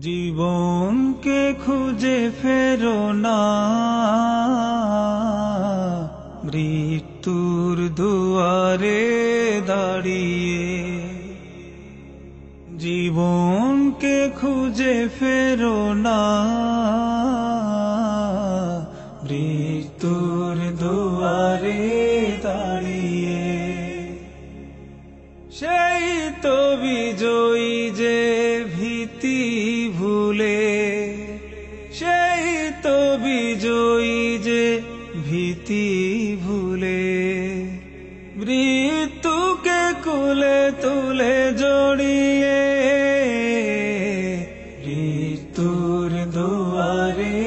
জীবনকে খুঁজে ফেরো না, মৃত্যুর দুয়ারে দাঁড়িয়ে। জীবনকে খুঁজে ফেরো না, মৃত্যুর দুয়ারে দাঁড়িয়ে। সেই তো বিজয়ী যে ভীতি ভুলে, সেই তো বিজয়ী যে ভীতি ভুলে, মৃত্যুকে কুলে তুলে জড়িয়ে, মৃত্যুর দুয়ারে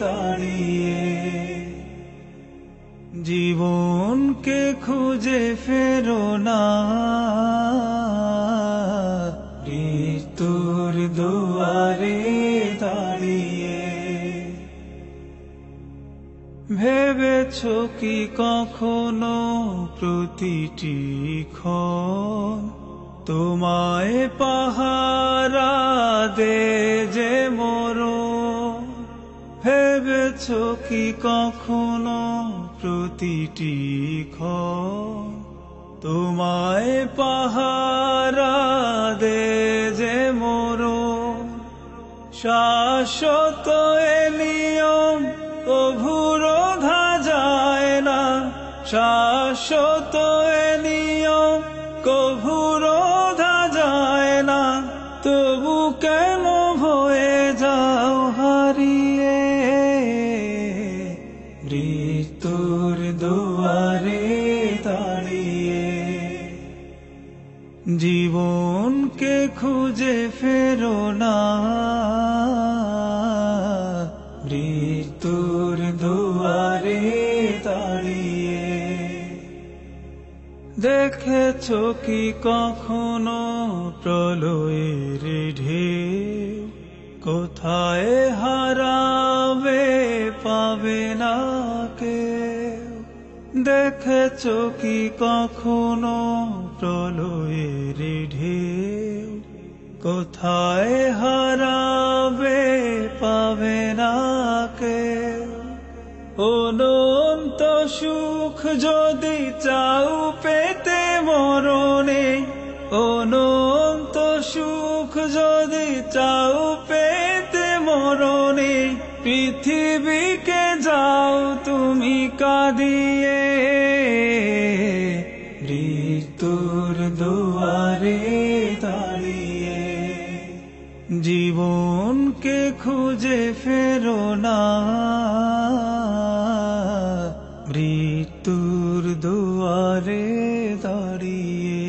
দাঁড়িয়ে। জীবনকে খুঁজে ফেরো না, মৃত্যুর দুয়ারে দাঁড়িয়ে। ভেবেছো কি কখনো প্রতিটি ক্ষণ তোমায় পাহারা দে যে মরণ? ভেবেছো কি কখনো প্রতিটি ক্ষণ তোমায় পাহারা দে যে মরণ? শাশ্বত এ নিয়ম কভু রোধা যায় না, শাশ্বত এ নিয়ম কভু রোধা যায় না। তবু কেন ভয়ে যাও হারিয়ে, মৃত্যুর দুয়ারে দাঁড়িয়ে। জীবনকে খুঁজে ফেরো না, মৃত্যুর দুয়ারে দাঁড়িয়ে। দেখেছো কি কখনো প্রলয়ের ঢেউ কোথায় হারাবে পাবে না কেউ? দেখেছো কি কখনো প্রলয়ের ঢেউ কোথায় হারাবে পাবে না কেউ? অনন্ত সুখ যদি চাও পেতে মরণে, অনন্ত সুখ যদি চাও পেতে মরণে, পৃথিবীকে যাও তুমি কাঁদিয়ে, মৃত্যুর দুয়ারে দাঁড়িয়ে। জীবনকে খুঁজে ফেরো না, মৃত্যুর দুয়ারে দাঁড়িয়ে।